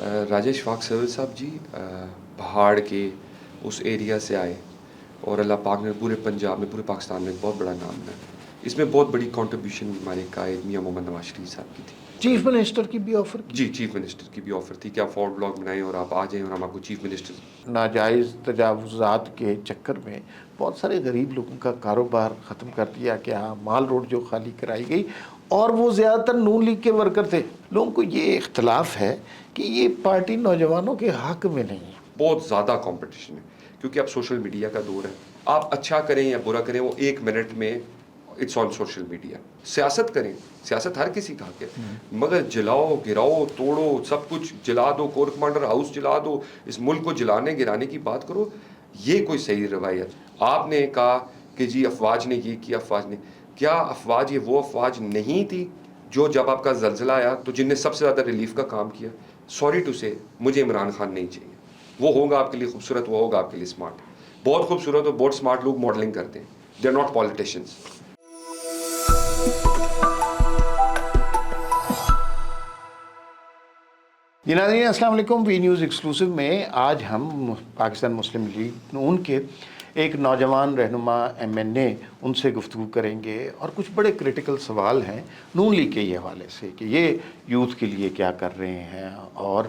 Rajesh واق service صاحب جی پہاڑ کے اس ایریا سے آئے اور اللہ پاک نے پورے پنجاب میں پورے پاکستان میں ایک بہت بڑا نام بنایا. اس میں بہت بڑی کنٹریبیوشن ہمارے قائد میاں محمد نواز شریف صاحب کی تھی. چیف منسٹر کی بھی آفر کی؟ جی چیف منسٹر کی بھی آفر تھی کہ آپ فوڈ بلاگ بنائیں اور آپ آ جائیں اور ہم آپ کو چیف منسٹر. ناجائز تجاوزات کے چکر میں بہت سارے غریب لوگوں کا کاروبار ختم کر دیا گیا. مال روڈ جو خالی کرائی گئی اور وہ زیادہ تر نون لیگ کے ورکر تھے. لوگوں کو یہ اختلاف ہے کہ یہ پارٹی نوجوانوں کے حق میں نہیں ہے. بہت زیادہ کمپٹیشن ہے کیونکہ اب سوشل میڈیا کا دور ہے. آپ اچھا کریں یا برا کریں وہ 1 منٹ میں اٹس آن سوشل میڈیا. سیاست کریں, سیاست ہر کسی کا حق ہے, مگر جلاؤ گراؤ توڑو سب کچھ جلا دو, کور کمانڈر ہاؤس جلا دو, اس ملک کو جلانے گرانے کی بات کرو, یہ کوئی صحیح روایت. آپ نے کہا کہ جی افواج نے یہ کیا, افواج نے کیا, افواج یہ وہ افواج نہیں تھی جو جب آپ کا زلزلہ آیا تو جن نے سب سے زیادہ ریلیف کا کام کیا. سوری ٹو سے مجھے عمران خان نہیں چاہیے. وہ ہوگا آپ کے لیے خوبصورت, وہ ہوگا آپ کے لیے اسمارٹ, بہت خوبصورت اور بہت اسمارٹ لوگ ماڈلنگ کرتے ہیں. They are not politicians. جی ناظرین السلام علیکم. وی نیوز ایکسکلوسیو میں آج ہم پاکستان مسلم لیگ نون کے ایک نوجوان رہنما MNA ان سے گفتگو کریں گے اور کچھ بڑے کریٹیکل سوال ہیں نون لیگ کے یہ حوالے سے کہ یہ یوتھ کے لیے کیا کر رہے ہیں. اور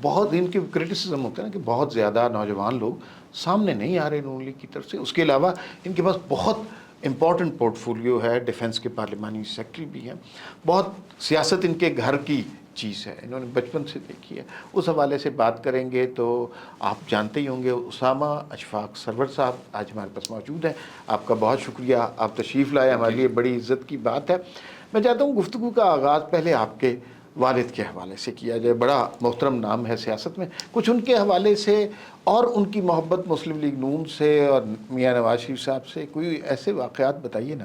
بہت ان کے کرٹیسزم ہوتا ہے نا کہ بہت زیادہ نوجوان لوگ سامنے نہیں آ رہے نون لیگ کی طرف سے. اس کے علاوہ ان کے پاس بہت امپورٹنٹ پورٹ فولیو ہے, ڈیفنس کے پارلیمانی سیکرٹری بھی ہیں, بہت سیاست ان کے گھر کی چیز ہے, انہوں نے بچپن سے دیکھی ہے. اس حوالے سے بات کریں گے. تو آپ جانتے ہی ہوں گے اسامہ اشفاق سرور صاحب آج ہمارے پاس موجود ہیں. آپ کا بہت شکریہ, آپ تشریف لائے, ہمارے لیے بڑی عزت کی بات ہے. میں چاہتا ہوں گفتگو کا آغاز پہلے آپ کے والد کے حوالے سے کیا جائے. بڑا محترم نام ہے سیاست میں, کچھ ان کے حوالے سے اور ان کی محبت مسلم لیگ نون سے اور میاں نواز شریف صاحب سے کوئی ایسے واقعات بتائیے نا.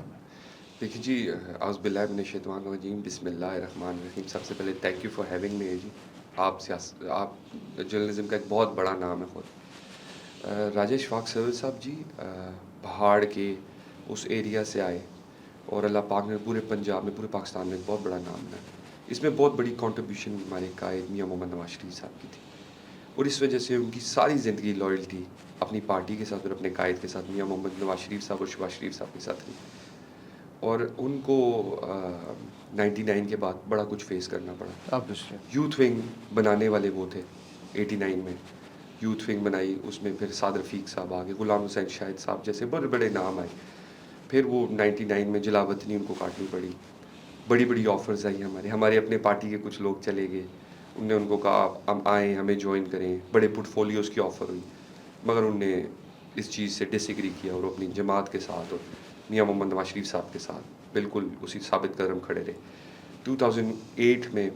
دیکھیے جی, اعوذ باللہ من الشیطان الرجیم, بسم اللہ الرحمن الرحیم. سب سے پہلے thank you for having me جی. آپ جرنلزم کا ایک بہت بڑا نام ہے خود. راجیش واق سروس صاحب جی پہاڑ کے اس ایریا سے آئے اور اللہ پاک نے پورے پنجاب میں پورے پاکستان میں ایک بہت بڑا نام بنایا. اس میں بہت بڑی کنٹریبیوشن ہمارے قائد میاں محمد نواز شریف صاحب کی تھی, اور اس وجہ سے ان کی ساری زندگی لائلٹی اپنی پارٹی کے ساتھ اور اپنے قائد کے ساتھ میاں محمد نواز شریف صاحب اور شہباز شریف صاحب کے ساتھ رہی. اور ان کو 99 کے بعد بڑا کچھ فیس کرنا پڑا. یوتھ ونگ بنانے والے وہ تھے 89 میں, یوتھ ونگ بنائی, اس میں پھر سعد رفیق صاحب آگے, غلام حسین شاہد صاحب جیسے بڑے بڑے نام آئے. پھر وہ 99 میں جلاوطنی ان کو کاٹنی پڑی. بڑی بڑی آفرز آئی ہمارے اپنے پارٹی کے کچھ لوگ چلے گئے, ان نے ان کو کہا ہم آئیں ہمیں جوائن کریں, بڑے پورٹ فولیوز کی آفر ہوئی, مگر ان نے اس چیز سے ڈس ایگری کیا اور اپنی جماعت کے ساتھ اور میاں محمد نواز شریف صاحب کے ساتھ بالکل اسی ثابت قدم کھڑے رہے. 2008 میں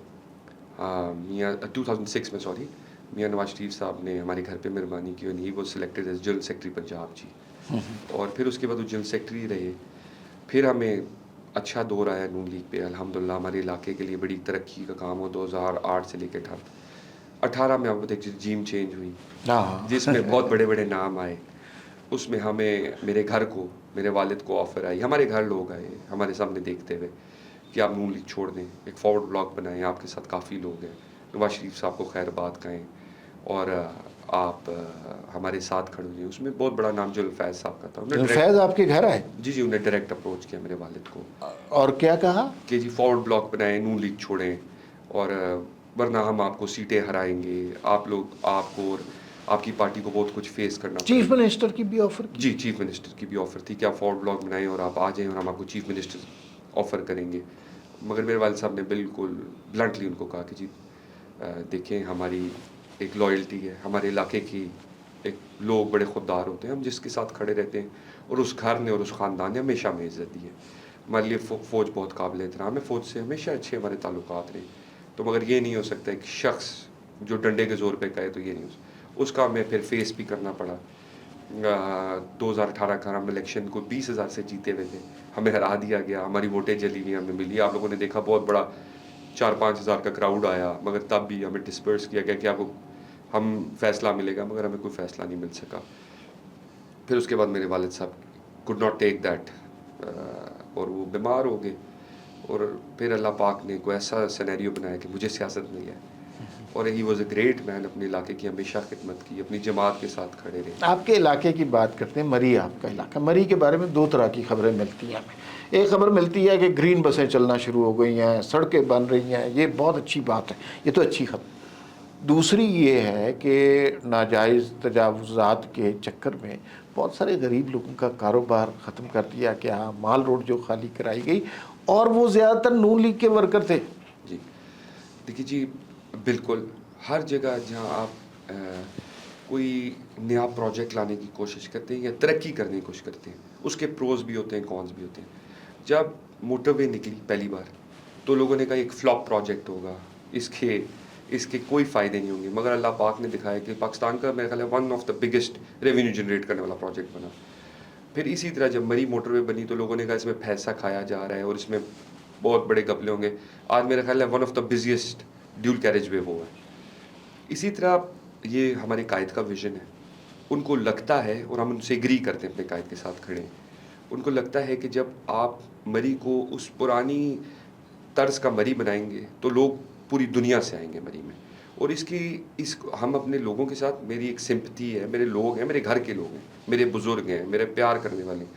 2006 میں میاں نواز شریف صاحب نے ہمارے گھر پہ مہربانی کی, he was selected as general secretary Punjab جی. اور پھر اس کے بعد وہ جنرل سیکرٹری رہے. پھر ہمیں اچھا دور آیا نون لیگ پہ, الحمدللہ ہمارے علاقے کے لیے بڑی ترقی کا کام ہو. 2008 سے لے کے 18 میں اب ایک رجیم چینج ہوئی جس میں بہت بڑے بڑے نام آئے. اس میں ہمیں میرے گھر کو, میرے والد کو آفر آئی, ہمارے گھر لوگ آئے ہمارے سامنے دیکھتے ہوئے کہ آپ نون لیگ چھوڑ دیں, ایک فارورڈ بلاک بنائیں, آپ کے ساتھ کافی لوگ ہیں, نواز شریف صاحب کو خیر بات کہیں اور آپ ہمارے ساتھ کھڑے ہوئے. اس میں بہت بڑا نام جل فیض صاحب کا تھا. فیض آپ کے گھر آئے؟ جی انہیں ڈائریکٹ اپروچ کیا میرے والد کو, اور کیا کہا کہ جی فارورڈ بلاک بنائیں, نون لیگ چھوڑیں, اور ورنہ ہم آپ کو سیٹیں ہرائیں گے, آپ لوگ آپ کو اور آپ کی پارٹی کو بہت کچھ فیس کرنا پڑے. چیف منسٹر کی بھی آفر کی؟ جی چیف منسٹر کی بھی آفر تھی کہ آپ فارورڈ بلاک بنائیں اور آپ آ جائیں اور ہم آپ کو چیف منسٹر آفر کریں گے. مگر میرے والد صاحب نے بالکل بلنٹلی ان کو کہا کہ جی دیکھیں ہماری ایک لائلٹی ہے, ہمارے علاقے کی ایک لوگ بڑے خوددار ہوتے ہیں, ہم جس کے ساتھ کھڑے رہتے ہیں, اور اس گھر نے اور اس خاندان نے ہمیشہ ہمیں عزت دی ہے. ہمارے لیے فوج بہت قابل احترام ہے, فوج سے ہمیشہ اچھے ہمارے تعلقات رہے. تو مگر یہ نہیں ہو سکتا ایک شخص جو ڈنڈے کے زور پہ کہے تو یہ نہیں ہو سکتا. اس کا ہمیں پھر فیس بھی کرنا پڑا. 2018 کا ہم الیکشن کو 20,000 سے جیتے ہوئے تھے, ہمیں ہرا دیا گیا, ہماری ووٹیں جلی ہوئی ہمیں ملی. آپ لوگوں نے دیکھا بہت بڑا 4-5 ہزار کا کراؤڈ آیا, مگر تب بھی ہمیں ڈسپرس کیا گیا کہ آپ کو ہم فیصلہ ملے گا, مگر ہمیں کوئی فیصلہ نہیں مل سکا. پھر اس کے بعد میرے والد صاحب could not take that اور وہ بیمار ہو گئے. اور پھر اللہ پاک نے کوئی ایسا سینیریو بنایا کہ مجھے سیاست مل گیا. اور he was a great man. اپنے علاقے کی ہمیشہ خدمت کی, اپنی جماعت کے ساتھ کھڑے رہے. آپ کے علاقے کی بات کرتے ہیں, مری آپ کا علاقہ. مری کے بارے میں دو طرح کی خبریں ملتی ہیں ہمیں. ایک خبر ملتی ہے کہ گرین بسیں چلنا شروع ہو گئی ہیں, سڑکیں بن رہی ہیں, یہ بہت اچھی بات ہے, یہ تو اچھی خبر. دوسری یہ ہے کہ ناجائز تجاوزات کے چکر میں بہت سارے غریب لوگوں کا کاروبار ختم کر دیا کہ ہاں مال روڈ جو خالی کرائی گئی, اور وہ زیادہ تر نون لیگ کے ورکر تھے. جی دیکھیے جی, بالکل ہر جگہ جہاں آپ کوئی نیا پروجیکٹ لانے کی کوشش کرتے ہیں یا ترقی کرنے کی کوشش کرتے ہیں, اس کے پروز بھی ہوتے ہیں, کونز بھی ہوتے ہیں. جب موٹر وے نکلی پہلی بار تو لوگوں نے کہا ایک فلاپ پروجیکٹ ہوگا, اس کے کوئی فائدے نہیں ہوں گے, مگر اللہ پاک نے دکھایا کہ پاکستان کا میرا خیال ہے one of the biggest revenue generate کرنے والا پروجیکٹ بنا. پھر اسی طرح جب مری موٹر وے بنی تو لوگوں نے کہا اس میں پیسہ کھایا جا رہا ہے اور اس میں بہت بڑے گھپلے ہوں گے. آج میرا خیال ہے one of the busiest dual carriageway وہ ہے. اسی طرح یہ ہمارے قائد کا ویژن ہے. ان کو لگتا ہے, اور ہم ان سے ایگری کرتے ہیں, اپنے قائد کے ساتھ کھڑے ہیں, ان کو لگتا ہے کہ جب آپ مری کو اس پرانی طرز کا مری بنائیں گے تو لوگ پوری دنیا سے آئیں گے مری میں. اور ہم اپنے لوگوں کے ساتھ, میری ایک سمپتی ہے, میرے لوگ ہیں, میرے گھر کے لوگ ہیں, میرے بزرگ ہیں, میرے پیار کرنے والے ہیں.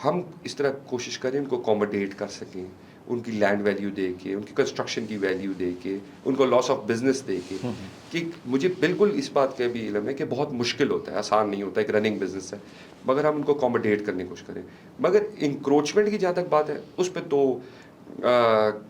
ہم اس طرح کوشش کریں ان کو اکوموڈیٹ کر سکیں, ان کی لینڈ ویلیو دے کے, ان کی کنسٹرکشن کی ویلیو دے کے, ان کو لاس آف بزنس دے کے. کہ مجھے بالکل اس بات کا بھی علم ہے کہ بہت مشکل ہوتا ہے, آسان نہیں ہوتا, ایک رننگ بزنس ہے, مگر ہم ان کو اکوموڈیٹ کرنے کی کوشش کریں. مگر انکروچمنٹ کی جہاں تک بات ہے, اس پہ تو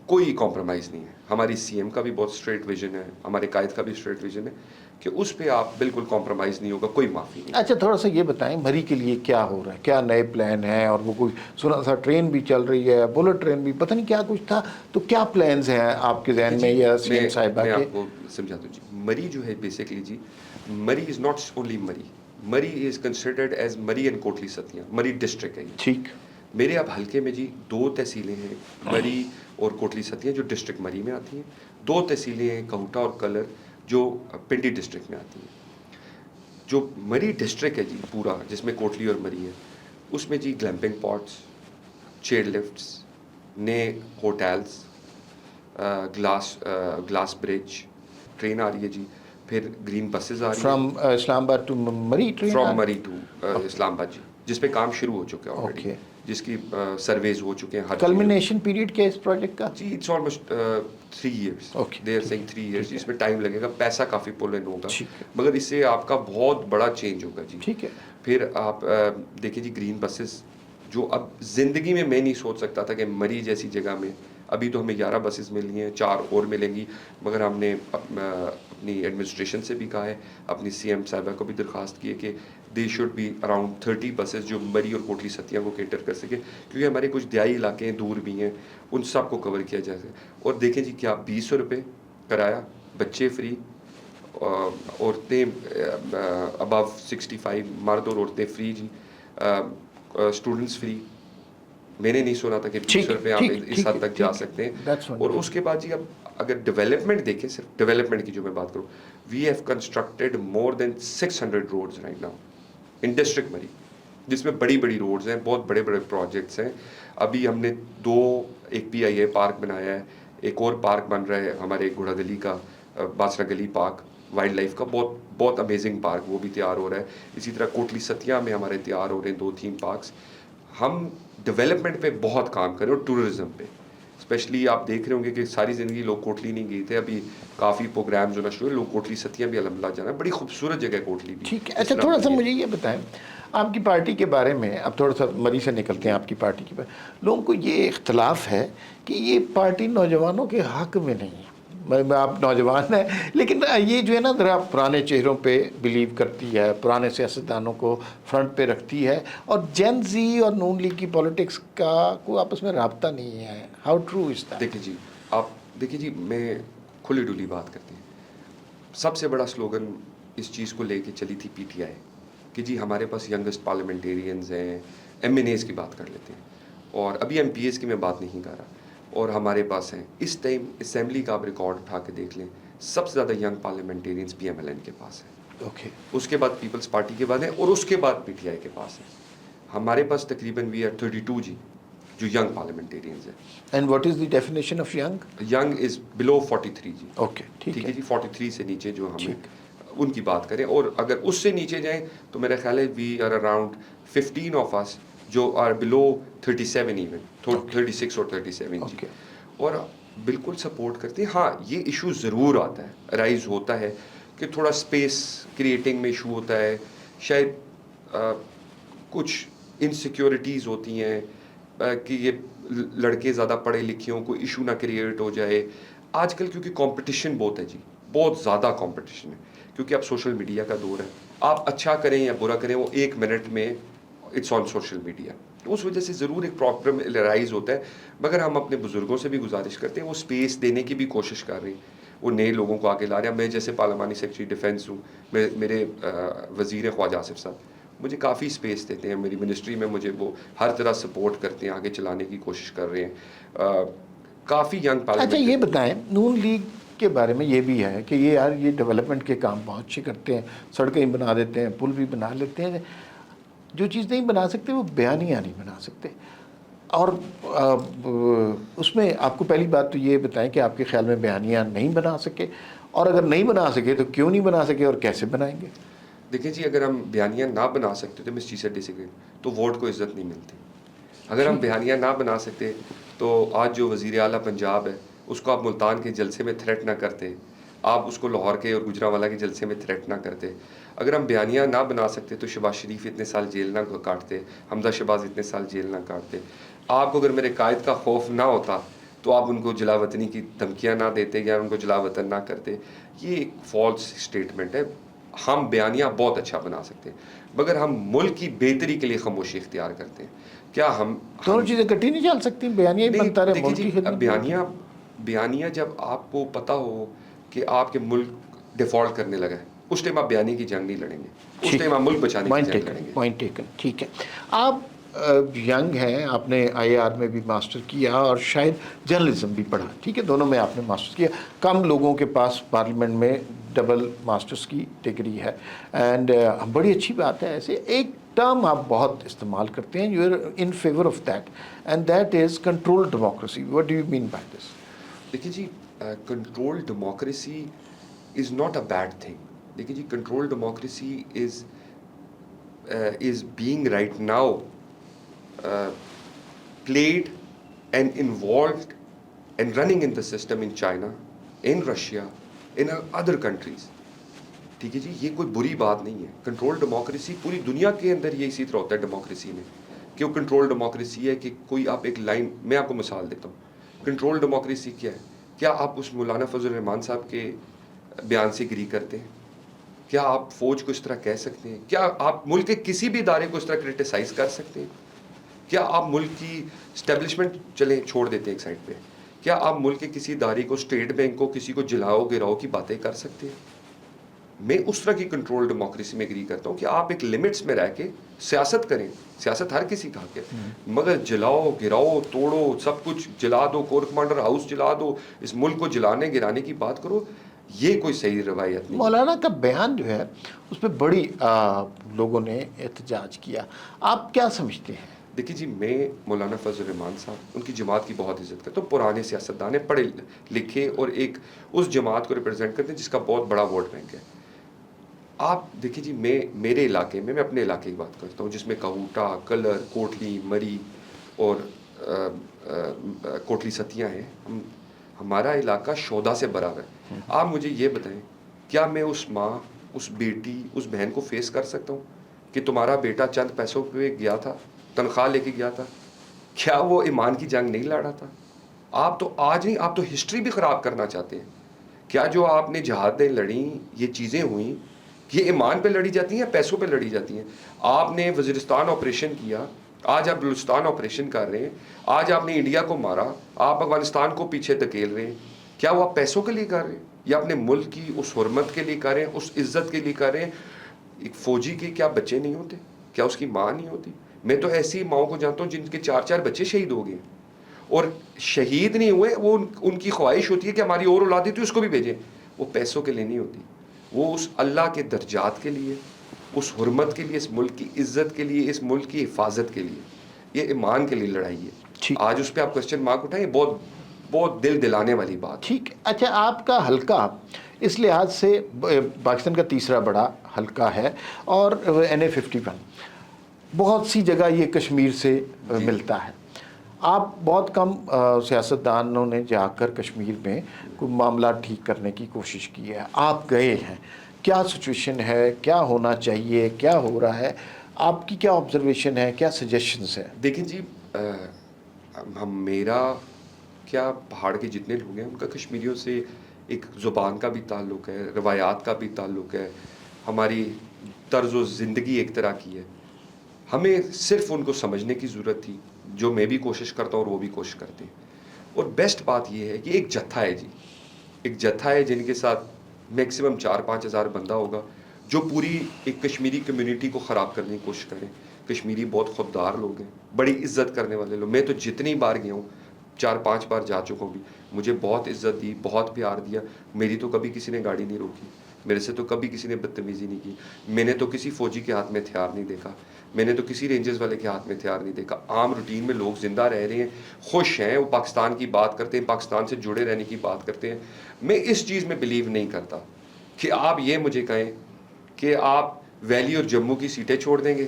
کوئی کمپرومائز نہیں ہے. ہماری سی ایم کا بھی بہت اسٹریٹ ویژن ہے, ہمارے قائد کا بھی اسٹریٹ ویژن ہے کہ اس پہ آپ بالکل کمپرومائز نہیں ہوگا, کوئی معافی نہیں. اچھا تھوڑا سا یہ بتائیں مری کے لیے کیا ہو رہا ہے, کیا نئے پلان ہیں؟ اور وہ کوئی سنا تھا ٹرین بھی چل رہی ہے, بلٹ ٹرین بھی, پتہ نہیں کیا کچھ تھا, تو کیا پلانز ہیں آپ کے ذہن میں یا سی ایم صاحبہ میں کے؟ آپ کو سمجھاتا ہوں جی. مری جو ہے بیسکلی جی, Murree is not only Murree, Murree is considered as Murree and Kotli Sattian. Murree district ہے یہ. ٹھیک. میرے اب حلقے میں جی 2 تحصیلیں ہیں, مری اور کوٹلی ستیاں, جو ڈسٹرکٹ مری میں آتی ہیں. 2 تحصیلیں ہیں, کہوٹا اور کلر, جو پنڈی ڈسٹرکٹ میں آتی ہیں. جو مری ڈسٹرکٹ ہے جی پورا, جس میں کوٹلی اور مری ہے, اس میں جی گلیمپنگ پاٹس, چیئر لفٹس, نئے ہوٹلس, گلاس برج, ٹرین آ رہی ہے جی. پھر گرین بسز آ رہی ہیں from Islamabad to Murree train. From Murree to Islamabad جی, جس پہ کام شروع ہو چکا ہے آلریڈی, اوکے. جس کی سرویز ہو چکے ہیں. ہر کلمینیشن پیریڈ کیا ہے اس پروجیکٹ کا؟ جی it's almost 3 years. Okay. They are seeing 3 years. اس میں ٹائم لگے گا, پیسہ کافی پل ان ہوگا, ٹھیک ہے. مگر اس سے آپ کا بہت بڑا چینج ہوگا جی. ٹھیک ہے. پھر آپ دیکھیں جی گرین بسز, جو اب زندگی میں نہیں سوچ سکتا تھا کہ مری جیسی جگہ میں, ابھی تو ہمیں 11 بسز ملی ہیں, 4 اور ملیں گی, مگر ہم نے اپنی ایڈمنسٹریشن سے بھی کہا ہے, اپنی سی ایم صاحبہ کو بھی درخواست کی ہے کہ they should be around 30 buses جو مری اور کوٹلی ستیاں کو کیٹر کر سکے, کیونکہ ہمارے کچھ دیہی علاقے ہیں, دور بھی ہیں, ان سب کو کور کیا جائے. اور دیکھیں جی کیا 200 روپے کرایہ, بچے فری, عورتیں ابو 65, مرد اور عورتیں فری جی, اسٹوڈنٹس فری. میں نے نہیں سنا تھا کہ 200 روپے آپ اس حد تک جا سکتے ہیں. اور اس کے بعد جی اب اگر ڈیولپمنٹ دیکھیں, صرف ڈیولپمنٹ کی جو میں بات کروں, we have constructed more than 600 roads right now in district Murree, جس میں بڑی بڑی روڈز ہیں, بہت بڑے بڑے پروجیکٹس ہیں. ابھی ہم نے 2, ایک پی آئی اے پارک بنایا ہے, ایک اور پارک بن رہا ہے ہمارے گھوڑا گلی کا, باسرا گلی پارک وائلڈ لائف کا, بہت بہت امیزنگ پارک, وہ بھی تیار ہو رہا ہے. اسی طرح کوٹلی ستیاں میں ہمارے تیار ہو رہے ہیں 2 تھیم پارکس. ہم ڈیولپمنٹ پہ بہت کام کریں, اور ٹورزم پہ اسپیشلی. آپ دیکھ رہے ہوں گے کہ ساری زندگی لوگ کوٹلی نہیں گئے تھے, ابھی کافی پروگرامز ہونا شروع ہے, لوگ کوٹلی ستیاں بھی الحمدللہ جانا ہے, بڑی خوبصورت جگہ ہے کوٹلی بھی. ٹھیک ہے. اچھا تھوڑا سا مجھے یہ بتائیں آپ کی پارٹی کے بارے میں, اب تھوڑا سا مری سے نکلتے ہیں. آپ کی پارٹی کے بارے لوگوں کو یہ اختلاف ہے کہ یہ پارٹی نوجوانوں کے حق میں نہیں ہے. آپ نوجوان ہیں, لیکن یہ جو ہے نا ذرا پرانے چہروں پہ بلیو کرتی ہے, پرانے سیاستدانوں کو فرنٹ پہ رکھتی ہے, اور جین زی اور نون لیگ کی پولیٹکس کا کوئی آپس میں رابطہ نہیں ہے. How true is that? دیکھیں جی, آپ دیکھیں جی, میں کھلی ڈلی بات کرتے ہیں. سب سے بڑا سلوگن اس چیز کو لے کے چلی تھی پی ٹی آئی کہ جی ہمارے پاس ینگسٹ پارلیمنٹیرینز ہیں, ایم این ایز کی بات کر لیتے ہیں, اور ابھی ایم پی ایز کی میں بات نہیں کر رہا, اور ہمارے پاس ہیں. اس ٹائم اسمبلی کا آپ ریکارڈ اٹھا کے دیکھ لیں, سب سے زیادہ young parliamentarians P M L N کے پاس ہیں. اوکے. اس کے بعد پیپلز پارٹی کے بعد ہیں, اور اس کے بعد پی ٹی آئی کے پاس ہیں. ہمارے پاس تقریباً وی آر 32 جی, جو ینگ پارلیمنٹیرینز ہیں. And what is the definition of young? Young is below 43 جی. اوکے ٹھیک ہے جی. 43 سے نیچے جو ہمیں ان کی بات کریں, اور اگر اس سے نیچے جائیں تو میرا خیال ہے وی آر اراؤنڈ 15 آف اس جو آر بلو 37 ایون 36 اور 37 جی. اور بالکل سپورٹ کرتے ہیں. ہاں یہ ایشو ضرور آتا ہے, رائز ہوتا ہے کہ تھوڑا اسپیس کریٹنگ میں ایشو ہوتا ہے, شاید کچھ انسیکیورٹیز ہوتی ہیں کہ یہ لڑکے زیادہ پڑھے لکھے ہوں, کوئی ایشو نہ کریٹ ہو جائے. آج کل کیونکہ کمپٹیشن بہت ہے جی, بہت زیادہ کمپٹیشن ہے, کیونکہ اب سوشل میڈیا کا دور ہے. آپ اچھا کریں یا برا کریں وہ 1 منٹ میں اٹس آن سوشل میڈیا. اس وجہ سے ضرور ایک پرابلم رائز ہوتا ہے, مگر ہم اپنے بزرگوں سے بھی گزارش کرتے ہیں وہ اسپیس دینے کی بھی کوشش کر رہے ہیں, وہ نئے لوگوں کو آگے لا رہے ہیں. میں جیسے پارلیمانی سیکرٹری ڈیفینس ہوں, میرے وزیر خواجہ آصف صاحب مجھے کافی اسپیس دیتے ہیں, میری منسٹری میں مجھے وہ ہر طرح سپورٹ کرتے ہیں, آگے چلانے کی کوشش کر رہے ہیں. کافی ینگ پارلیمنٹ. اچھا یہ بتائیں, نون لیگ کے بارے میں یہ بھی ہے کہ یہ یار یہ ڈیولپمنٹ کے کام بہت اچھے کرتے ہیں, سڑکیں بنا دیتے ہیں, پل بھی بنا لیتے ہیں, جو چیز نہیں بنا سکتے وہ بیانیہ نہیں بنا سکتے. اور اس میں آپ کو پہلی بات تو یہ بتائیں کہ آپ کے خیال میں بیانیہ نہیں بنا سکے, اور اگر نہیں بنا سکے تو کیوں نہیں بنا سکے اور کیسے بنائیں گے؟ دیکھیں جی, اگر ہم بیانیہ نہ بنا سکتے تو میں اس چیز سے ڈس ایگری, تو ووٹ کو عزت نہیں ملتی. اگر ہم بیانیہ نہ بنا سکتے تو آج جو وزیر اعلیٰ پنجاب ہے اس کو آپ ملتان کے جلسے میں تھریٹ نہ کرتے, آپ اس کو لاہور کے اور گجرانوالہ کے جلسے میں تھریٹ نہ کرتے. اگر ہم بیانیہ نہ بنا سکتے تو شہباز شریف اتنے سال جیل نہ کاٹتے, حمزہ شہباز اتنے سال جیل نہ کاٹتے. آپ کو اگر میرے قائد کا خوف نہ ہوتا تو آپ ان کو جلا وطنی کی دھمکیاں نہ دیتے یا ان کو جلا وطن نہ کرتے. یہ ایک فالس اسٹیٹمنٹ ہے. ہم بیانیہ بہت اچھا بنا سکتے ہیں, مگر ہم ملک کی بہتری کے لیے خاموشی اختیار کرتے ہیں. کیا ہم دونوں چیزیں کٹی نہیں چل سکتی؟ بیانیہ ہی بنتا رہے, دیکھیے ملک کی جی, خدمت. بیانیہ جب آپ کو پتہ ہو کہ آپ کے ملک ڈیفالٹ کرنے لگا ہے, اس ٹائم آپ بیانیہ کی جنگ نہیں لڑیں گے, اس ٹائم آپ ملک بچانے کی جنگ لڑیں گے. Point taken. ٹھیک ہے, آپ ینگ ہیں, آپ نے آئی آر میں بھی ماسٹر کیا اور شاید جرنلزم بھی پڑھا. ٹھیک ہے, دونوں میں آپ نے ماسٹر کیا. کم لوگوں کے پاس پارلیمنٹ میں ڈبل ماسٹرس کی ڈگری ہے, اینڈ بڑی اچھی بات ہے. ایسے ایک ٹرم آپ بہت استعمال کرتے ہیں, you are in favour of that, and that is control democracy. What do you mean by this? دیکھیے جی, control democracy is not a bad thing. دیکھیے جی, control democracy is being right now played and involved and running in the system in China, in Russia, in other countries. ٹھیک ہے جی, یہ کوئی بری بات نہیں ہے. کنٹرول ڈیموکریسی پوری دنیا کے اندر یہ اسی طرح ہوتا ہے ڈیموکریسی میں, کہ وہ کنٹرول ڈیموکریسی ہے کہ کوئی آپ ایک لائن, میں آپ کو مثال دیتا ہوں. کنٹرول ڈیموکریسی کیا ہے؟ کیا آپ اس مولانا فضل الرحمان صاحب کے بیان سے اگری کرتے ہیں؟ کیا آپ فوج کو اس طرح کہہ سکتے ہیں؟ کیا آپ ملک کے کسی بھی ادارے کو اس طرح کرٹیسائز کر سکتے ہیں؟ کیا آپ ملک کی اسٹیبلشمنٹ چلیں چھوڑ دیتے ہیں ایک سائڈ پہ, کیا آپ ملک کے کسی ادارے کو, اسٹیٹ بینک کو, کسی کو جلاؤ گراؤ کی باتیں کر سکتے ہیں؟ میں اس طرح کی کنٹرول ڈیموکریسی میں اگری کرتا ہوں کہ آپ ایک لمٹس میں رہ کے سیاست کریں. سیاست ہر کسی کا حق ہے, مگر جلاؤ گراؤ توڑو سب کچھ جلا دو, کور کمانڈر ہاؤس جلا دو, اس ملک کو جلانے گرانے کی بات کرو, یہ کوئی صحیح روایت نہیں. مولانا کا بیان جو ہے اس پہ بڑی لوگوں نے احتجاج کیا. آپ کیا سمجھتے ہیں؟ دیکھیے جی, میں مولانا فضل الرحمان صاحب ان کی جماعت کی بہت عزت کرتا ہوں. پرانے سیاستدان ہیں, پڑھے لکھے, اور ایک اس جماعت کو ریپرزینٹ کرتے ہیں جس کا بہت بڑا ووٹ بینک ہے. آپ دیکھیے جی, میرے علاقے میں اپنے علاقے کی بات کرتا ہوں, جس میں کہوٹا, کلر, کوٹلی, مری اور کوٹلی ستیاں ہیں. ہمارا علاقہ شودا سے بھرا ہے. آپ مجھے یہ بتائیں, کیا میں اس ماں, اس بیٹی, اس بہن کو فیس کر سکتا ہوں کہ تمہارا بیٹا چند پیسوں پہ گیا تھا, تنخواہ لے کے گیا تھا, کیا وہ ایمان کی جنگ نہیں لڑا تھا؟ آپ تو آج نہیں, آپ تو ہسٹری بھی خراب کرنا چاہتے ہیں. کیا جو آپ نے جہادیں لڑیں, یہ چیزیں ہوئیں, یہ ایمان پہ لڑی جاتی ہیں یا پیسوں پہ لڑی جاتی ہیں؟ آپ نے وزیرستان آپریشن کیا, آج آپ بلوچستان آپریشن کر رہے ہیں, آج آپ نے انڈیا کو مارا, آپ افغانستان کو پیچھے دھکیل رہے ہیں. کیا وہ آپ پیسوں کے لیے کر رہے ہیں یا اپنے ملک کی اس حرمت کے لیے کر رہے ہیں, اس عزت کے لیے کر رہے ہیں؟ ایک فوجی کے کیا بچے نہیں ہوتے؟ کیا اس کی ماں نہیں ہوتی؟ میں تو ایسی ماؤں کو جانتا ہوں جن کے 4 بچے شہید ہو گئے, اور شہید نہیں ہوئے, وہ ان کی خواہش ہوتی ہے کہ ہماری اور اولاد تھی اس کو بھی بھیجیں. وہ پیسوں کے لیے نہیں ہوتی, وہ اس اللہ کے درجات کے لیے, اس حرمت کے لیے, اس ملک کی عزت کے لیے, اس ملک کی حفاظت کے لیے, یہ ایمان کے لیے لڑائی ہے. آج اس پہ آپ کوشچن مارک اٹھائیں، یہ بہت بہت دل دلانے والی بات. ٹھیک. اچھا، آپ کا حلقہ اس لحاظ سے پاکستان کا تیسرا بڑا حلقہ ہے اور NA51 بہت سی جگہ یہ کشمیر سے ملتا ہے. آپ بہت کم سیاستدانوں نے جا کر کشمیر میں کوئی معاملات ٹھیک کرنے کی کوشش کی ہے. آپ گئے ہیں، کیا سچویشن ہے، کیا ہونا چاہیے، کیا ہو رہا ہے، آپ کی کیا آبزرویشن ہے، کیا سجیشنز ہیں؟ دیکھیں جی، میرا کیا پہاڑ کے جتنے لوگ ہیں ان کا کشمیریوں سے ایک زبان کا بھی تعلق ہے، روایات کا بھی تعلق ہے، ہماری طرز و زندگی ایک طرح کی ہے. ہمیں صرف ان کو سمجھنے کی ضرورت تھی، جو میں بھی کوشش کرتا ہوں اور وہ بھی کوشش کرتے ہیں. اور بیسٹ بات یہ ہے کہ ایک جتھا ہے جی، ایک جتھا ہے جن کے ساتھ میکسیمم 4-5 ہزار بندہ ہوگا، جو پوری ایک کشمیری کمیونٹی کو خراب کرنے کی کوشش کریں. کشمیری بہت خوددار لوگ ہیں، بڑی عزت کرنے والے لوگ. میں تو جتنی بار گیا ہوں، 4-5 بار جا چکا ہوں بھی، مجھے بہت عزت دی، بہت پیار دیا. میری تو کبھی کسی نے گاڑی نہیں روکی، میرے سے تو کبھی کسی نے بدتمیزی نہیں کی. میں نے تو کسی فوجی کے ہاتھ میں ہتھیار نہیں دیکھا، میں نے تو کسی رینجرز والے کے ہاتھ میں ہتھیار نہیں دیکھا. عام روٹین میں لوگ زندہ رہ رہے ہیں، خوش ہیں، وہ پاکستان کی بات کرتے ہیں، پاکستان سے جڑے رہنے کی بات کرتے ہیں. میں اس چیز میں بلیو نہیں کرتا کہ آپ یہ مجھے کہیں کہ آپ ویلی اور جموں کی سیٹیں چھوڑ دیں گے.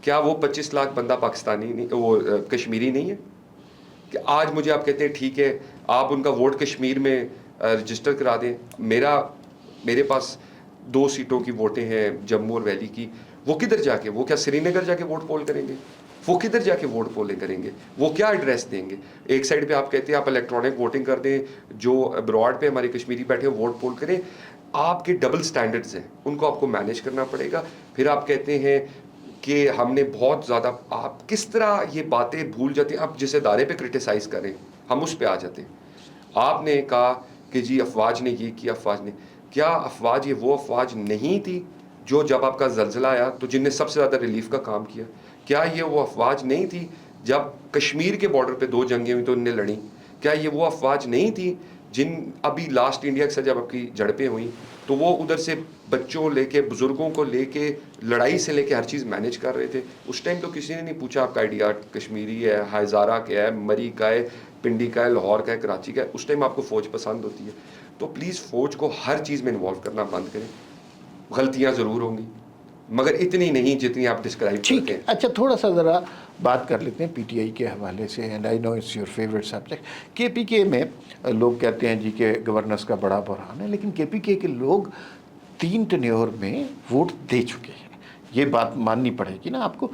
کیا وہ 25 لاکھ بندہ پاکستانی نہیں، وہ کشمیری نہیں ہے؟ کہ آج مجھے آپ کہتے ہیں ٹھیک ہے آپ ان کا ووٹ کشمیر میں رجسٹر کرا دیں. میرے پاس 2 سیٹوں کی ووٹیں ہیں جموں اور ویلی کی. وہ کدھر جا کے، وہ کیا سری نگر جا کے ووٹ پول کریں گے؟ وہ کدھر جا کے ووٹ پولیں کریں گے؟ وہ کیا ایڈریس دیں گے؟ ایک سائڈ پہ آپ کہتے ہیں آپ الیکٹرانک ووٹنگ کر دیں، جو ابراڈ پہ ہمارے کشمیری بیٹھے ہیں ووٹ پول کریں. آپ کے ڈبل سٹینڈرڈز ہیں، ان کو آپ کو مینیج کرنا پڑے گا. پھر آپ کہتے ہیں کہ ہم نے بہت زیادہ، آپ کس طرح یہ باتیں بھول جاتے ہیں؟ آپ جس ادارے پہ کرٹیسائز کریں ہم اس پہ آ جاتے ہیں. آپ نے کہا کہ جی افواج نے یہ کیا، افواج نے کیا، افواج یہ وہ افواج نہیں تھی جو جب آپ کا زلزلہ آیا تو جن نے سب سے زیادہ ریلیف کا کام کیا؟ کیا یہ وہ افواج نہیں تھی جب کشمیر کے بارڈر پہ 2 جنگیں ہوئی تو ان نے لڑیں؟ کیا یہ وہ افواج نہیں تھی جن ابھی لاسٹ انڈیا کے ساتھ جب آپ کی جھڑپیں ہوئیں تو وہ ادھر سے بچوں لے کے، بزرگوں کو لے کے، لڑائی سے لے کے ہر چیز مینیج کر رہے تھے؟ اس ٹائم تو کسی نے نہیں پوچھا آپ کا آئیڈیا کشمیری ہے، ہزارہ کا ہے، مری کا ہے، پنڈی کا ہے، لاہور کا ہے، کراچی کا ہے. اس ٹائم آپ کو فوج پسند ہوتی ہے. تو پلیز فوج کو ہر چیز میں انوالو کرنا بند کریں. غلطیاں ضرور ہوں گی مگر اتنی نہیں جتنی آپ ڈسکرائب ٹھیک کرتے ہے. ہیں. اچھا، تھوڑا سا ذرا بات کر لیتے ہیں PTI کے حوالے سے. And I know it's your favourite subject. KPK میں لوگ کہتے ہیں جی کہ گورننس کا بڑا بحران ہے، لیکن KPK کے لوگ 3 ٹینیور میں ووٹ دے چکے ہیں. یہ بات ماننی پڑے گی نا آپ کو.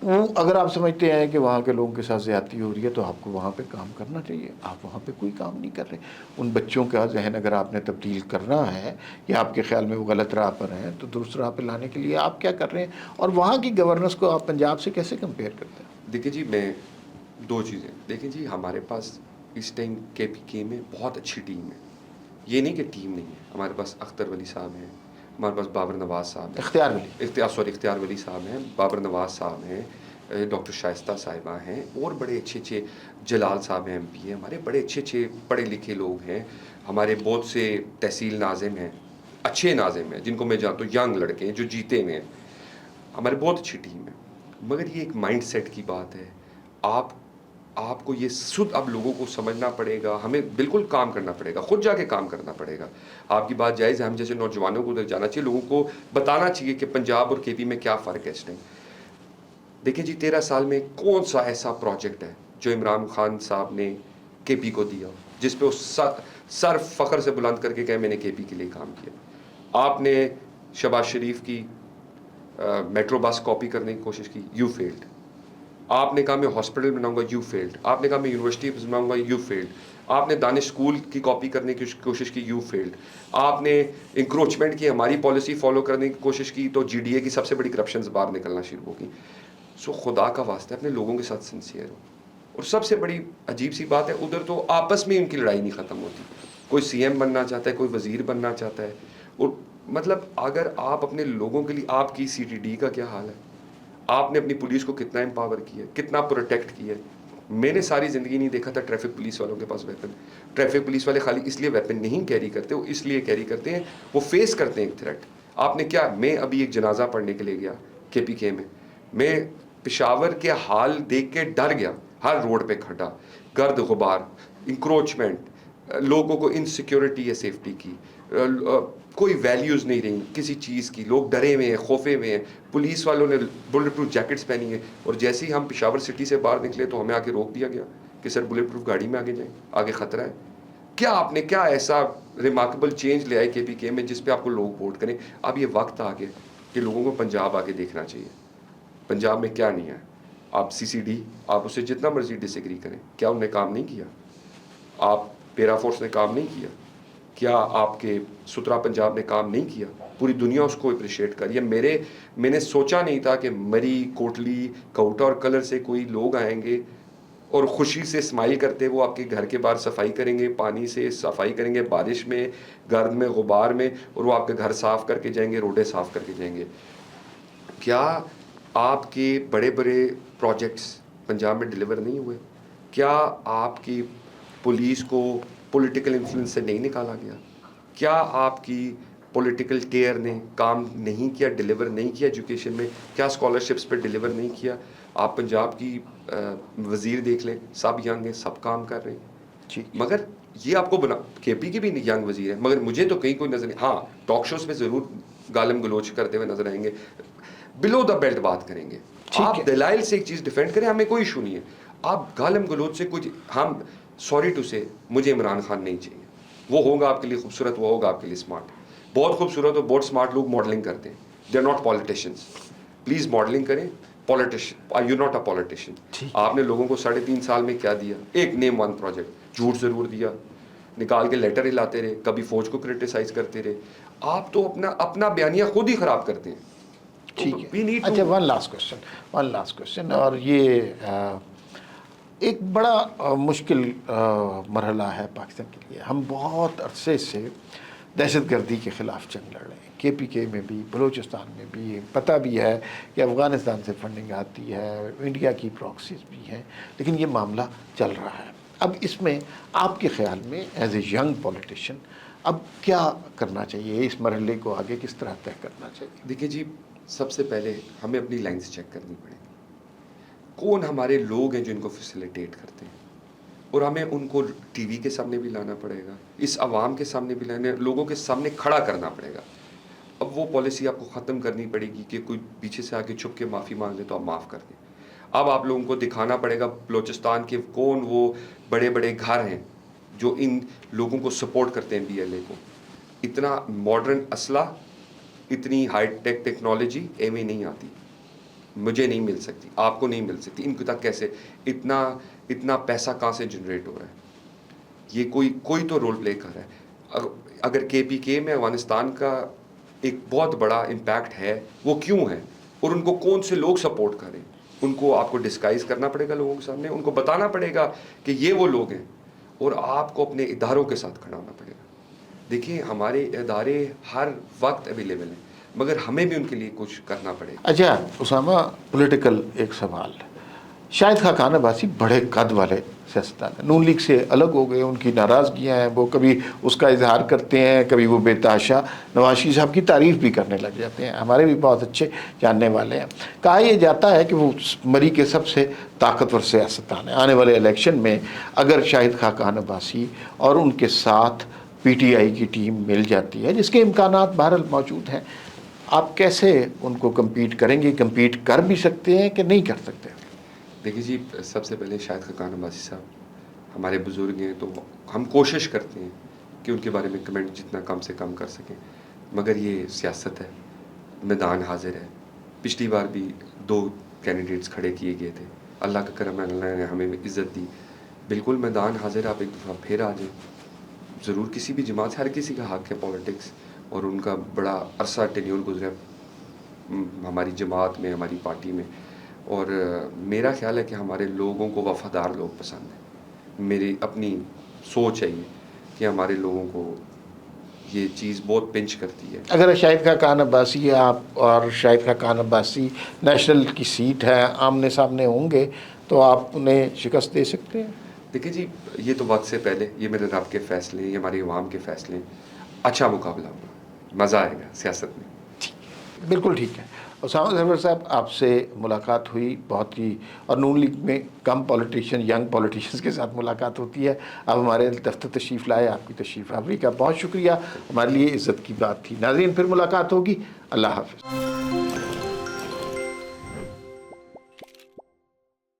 اگر آپ سمجھتے ہیں کہ وہاں کے لوگوں کے ساتھ زیادتی ہو رہی ہے تو آپ کو وہاں پہ کام کرنا چاہیے. آپ وہاں پہ کوئی کام نہیں کر رہے. ان بچوں کا ذہن اگر آپ نے تبدیل کرنا ہے یا آپ کے خیال میں وہ غلط راہ پر ہیں تو درست راہ پہ لانے کے لیے آپ کیا کر رہے ہیں؟ اور وہاں کی گورننس کو آپ پنجاب سے کیسے کمپیئر کرتے ہیں؟ دیکھیں جی، میں 2 چیزیں دیکھیں جی، ہمارے پاس اس ٹائم KPK میں بہت اچھی ٹیم ہے. یہ نہیں کہ ٹیم نہیں ہے. ہمارے پاس اختر ولی صاحب ہیں، ہمارے پاس بابر نواز صاحب ہیں، اختیار ولی صاحب ہیں، بابر نواز صاحب ہیں، ڈاکٹر شائستہ صاحبہ ہیں، اور بڑے اچھے اچھے جلال صاحب ہیں MP ہیں. ہمارے بڑے اچھے اچھے پڑھے لکھے لوگ ہیں. ہمارے بہت سے تحصیل ناظم ہیں، اچھے ناظم ہیں جن کو میں جانتا ہوں، ینگ لڑکے ہیں جو جیتے ہوئے ہیں. ہماری بہت اچھی ٹیم ہے. مگر یہ ایک مائنڈ سیٹ کی بات ہے. آپ کو یہ اب لوگوں کو سمجھنا پڑے گا. ہمیں بالکل کام کرنا پڑے گا، خود جا کے کام کرنا پڑے گا. آپ کی بات جائز ہے، ہم جیسے نوجوانوں کو ادھر جانا چاہیے، لوگوں کو بتانا چاہیے کہ پنجاب اور KP میں کیا فرق ہے اس ٹائم. دیکھیں جی، 13 سال میں کون سا ایسا پروجیکٹ ہے جو عمران خان صاحب نے KP کو دیا جس پہ وہ سر فخر سے بلند کر کے کہے میں نے KP کے لیے کام کیا؟ آپ نے شہباز شریف کی میٹرو بس کاپی کرنے کی کوشش کی، یو فیلڈ. آپ نے کہا میں ہاسپٹل بناؤں گا، یو فیلڈ. آپ نے کہا میں یونیورسٹی بناؤں گا، یو فیلڈ. آپ نے دانش اسکول کی کاپی کرنے کی کوشش کی، یو فیلڈ. آپ نے انکروچمنٹ کی ہماری پالیسی فالو کرنے کی کوشش کی تو GDA کی سب سے بڑی کرپشنز باہر نکلنا شروع ہو گئی. سو خدا کا واسطہ اپنے لوگوں کے ساتھ سنسیئر ہو. اور سب سے بڑی عجیب سی بات ہے، ادھر تو آپس میں ان کی لڑائی نہیں ختم ہوتی. کوئی CM بننا چاہتا ہے، کوئی وزیر بننا چاہتا ہے. اور مطلب اگر آپ اپنے لوگوں کے لیے، آپ کی CTD کا کیا حال ہے؟ آپ نے اپنی پولیس کو کتنا امپاور کیا ہے، کتنا پروٹیکٹ کیا ہے؟ میں نے ساری زندگی نہیں دیکھا تھا ٹریفک پولیس والوں کے پاس ویپن. ٹریفک پولیس والے خالی اس لیے ویپن نہیں کیری کرتے، وہ اس لیے کیری کرتے ہیں وہ فیس کرتے ہیں ایک تھریٹ. آپ نے کیا، میں ابھی ایک جنازہ پڑھنے کے لیے گیا KPK میں پشاور کے حال دیکھ کے ڈر گیا. ہر روڈ پہ کھڈا, گرد غبار, انکروچمنٹ, لوگوں کو انسیکیورٹی ہے سیفٹی کی, کوئی ویلیوز نہیں رہی کسی چیز کی, لوگ ڈرے ہوئے ہیں, خوفے ہوئے ہیں. پولیس والوں نے بلٹ پروف جیکٹس پہنی ہیں, اور جیسے ہی ہم پشاور سٹی سے باہر نکلے تو ہمیں آگے روک دیا گیا کہ سر بلٹ پروف گاڑی میں آگے جائیں, آگے خطرہ ہے. کیا آپ نے کیا ایسا ریمارکیبل چینج لے آئے KPK میں جس پہ آپ کو لوگ ووٹ کریں؟ اب یہ وقت آ گیا کہ لوگوں کو پنجاب آگے دیکھنا چاہیے. پنجاب میں کیا نہیں ہے, آپ CCD, آپ اسے جتنا مرضی ڈس ایگری کریں, کیا انہوں نے کام نہیں کیا؟ آپ پیرا فورس نے کام نہیں کیا؟ کیا آپ کے سترا پنجاب نے کام نہیں کیا؟ پوری دنیا اس کو اپریشیٹ کر رہی ہے. میں نے سوچا نہیں تھا کہ مری, کوٹلی, کوٹا اور کلر سے کوئی لوگ آئیں گے اور خوشی سے اسمائل کرتے وہ آپ کے گھر کے باہر صفائی کریں گے, پانی سے صفائی کریں گے, بارش میں, گرد میں, غبار میں, اور وہ آپ کے گھر صاف کر کے جائیں گے, روڈیں صاف کر کے جائیں گے. کیا آپ کے بڑے بڑے پروجیکٹس پنجاب میں ڈیلیور نہیں ہوئے؟ کیا آپ کی پولیس کو پولیٹیکل انفلوئنس سے نہیں نکالا گیا؟ کیا آپ کی پولیٹیکل ٹیئر نے کام نہیں کیا, ڈیلیور نہیں کیا ایجوکیشن میں؟ کیا اسکالرشپس پہ ڈیلیور نہیں کیا؟ آپ پنجاب کی وزیر دیکھ لیں, سب ینگ ہیں, سب کام کر رہے ہیں. مگر یہ آپ کو KP کی بھی ینگ وزیر ہے, مگر مجھے تو کہیں کوئی نظر نہیں. ہاں, ٹاک شوز میں ضرور گالم گلوچ کرتے ہوئے نظر آئیں گے, بلو دا بیلٹ بات کریں گے. آپ دلائل سے ایک چیز ڈیفینڈ کریں, ہمیں کوئی ایشو نہیں ہے. آپ گالم گلوچ سے کچھ, ہم سوری ٹو سے, مجھے عمران خان نہیں چاہیے. وہ ہوگا آپ کے لیے خوبصورت, وہ ہوگا آپ کے لیے اسمارٹ, بہت خوبصورت اور بہت اسمارٹ لوگ ماڈلنگ کرتے ہیں. They are not politicians. Please modelling کریں. Politician, you not a politician. آپ نے لوگوں کو 3.5 سال میں کیا دیا؟ ایک نیم ون پروجیکٹ, جھوٹ ضرور دیا, نکال کے لیٹر ہلاتے رہے, کبھی فوج کو کرٹیسائز کرتے رہے. آپ تو اپنا بیانیہ خود ہی خراب کرتے ہیں. ٹھیک ہے. اچھا, ون لاسٹ کوشچن, اور یہ ایک بڑا مشکل مرحلہ ہے پاکستان کے لیے. ہم بہت عرصے سے دہشت گردی کے خلاف جنگ لڑ رہے ہیں, KPK میں بھی, بلوچستان میں بھی. پتہ بھی ہے کہ افغانستان سے فنڈنگ آتی ہے, انڈیا کی پراکسیز بھی ہیں, لیکن یہ معاملہ چل رہا ہے. اب اس میں آپ کے خیال میں ایز اے ینگ پولیٹیشین اب کیا کرنا چاہیے؟ اس مرحلے کو آگے کس طرح طے کرنا چاہیے؟ دیکھیے جی, سب سے پہلے ہمیں اپنی لائنز چیک کرنی پڑے گی. کون ہمارے لوگ ہیں جو ان کو فیسیلیٹیٹ کرتے ہیں, اور ہمیں ان کو TV کے سامنے بھی لانا پڑے گا, اس عوام کے سامنے بھی لانا, لوگوں کے سامنے کھڑا کرنا پڑے گا. اب وہ پالیسی آپ کو ختم کرنی پڑے گی کہ کوئی پیچھے سے آگے چھپ کے معافی مانگ لے تو آپ معاف کر دیں. اب آپ لوگوں کو دکھانا پڑے گا بلوچستان کے کون وہ بڑے بڑے گھر ہیں جو ان لوگوں کو سپورٹ کرتے ہیں, BLA کو. اتنا ماڈرن اسلحہ, اتنی ہائی ٹیک ٹیکنالوجی ایویں نہیں آتی, مجھے نہیں مل سکتی, آپ کو نہیں مل سکتی. ان کو تک کیسے اتنا پیسہ کہاں سے جنریٹ ہو رہا ہے؟ یہ کوئی تو رول پلے کر رہا ہے. اگر KPK میں افغانستان کا ایک بہت بڑا امپیکٹ ہے, وہ کیوں ہے, اور ان کو کون سے لوگ سپورٹ کریں, ان کو آپ کو ڈسکائز کرنا پڑے گا لوگوں کے سامنے, ان کو بتانا پڑے گا کہ یہ وہ لوگ ہیں, اور آپ کو اپنے اداروں کے ساتھ کھڑا ہونا پڑے گا. دیکھیں, ہمارے ادارے ہر وقت اویلیبل ہیں, مگر ہمیں بھی ان کے لیے کچھ کرنا پڑے گا. اچھا اسامہ, پولیٹیکل ایک سوال. شاہد خاقان عباسی بڑے قد والے سیاستدان ہیں, نون لیگ سے الگ ہو گئے, ان کی ناراضگیاں ہیں, وہ کبھی اس کا اظہار کرتے ہیں, کبھی وہ بے تحاشا نواز شریف صاحب کی تعریف بھی کرنے لگ جاتے ہیں. ہمارے بھی بہت اچھے جاننے والے ہیں. کہا یہ جاتا ہے کہ وہ مری کے سب سے طاقتور سیاستدان ہیں. آنے والے الیکشن میں اگر شاہد خاقان عباسی اور ان کے ساتھ PTI کی ٹیم مل جاتی ہے, جس کے امکانات بہرحال موجود ہیں, آپ کیسے ان کو کمپیٹ کریں گے؟ کمپیٹ کر بھی سکتے ہیں کہ نہیں کر سکتے؟ دیکھیے جی, سب سے پہلے شاہد خاقان عباسی صاحب ہمارے بزرگ ہیں, تو ہم کوشش کرتے ہیں کہ ان کے بارے میں کمنٹ جتنا کم سے کم کر سکیں, مگر یہ سیاست ہے, میدان حاضر ہے. پچھلی بار بھی 2 کینڈیڈیٹس کھڑے کیے گئے تھے, اللہ کا کرم ہے, اللہ نے ہمیں عزت دی. بالکل میدان حاضر ہے, آپ ایک دفعہ پھر آ جائیں. ضرور کسی بھی جماعت سے, ہر کسی کا حق ہے پالیٹکس, اور ان کا بڑا عرصہ ٹینیور گزرا ہماری جماعت میں, ہماری پارٹی میں. اور میرا خیال ہے کہ ہمارے لوگوں کو وفادار لوگ پسند ہیں. میری اپنی سوچ ہے یہ کہ ہمارے لوگوں کو یہ چیز بہت پنچ کرتی ہے. اگر شاہد خاقان عباسی آپ اور شاہد خاقان عباسی نیشنل کی سیٹ ہے, آمنے سامنے ہوں گے, تو آپ انہیں شکست دے سکتے ہیں؟ دیکھیں جی, یہ تو وقت سے پہلے, یہ میرے رب کے فیصلے ہیں, یہ ہماری عوام کے فیصلے ہیں. اچھا مقابلہ ہوگا, مزہ آئے گا سیاست میں. بالکل ٹھیک ہے. اسامہ سرور صاحب آپ سے ملاقات ہوئی بہت ہی, اور نون لیگ میں کم پولیٹیشین ینگ پولیٹیشینس کے ساتھ ملاقات ہوتی ہے. آپ ہمارے دفتر تشریف لائے, آپ کی تشریف آوری کا بہت شکریہ, ہمارے لیے عزت کی بات تھی. ناظرین پھر ملاقات ہوگی, اللہ حافظ.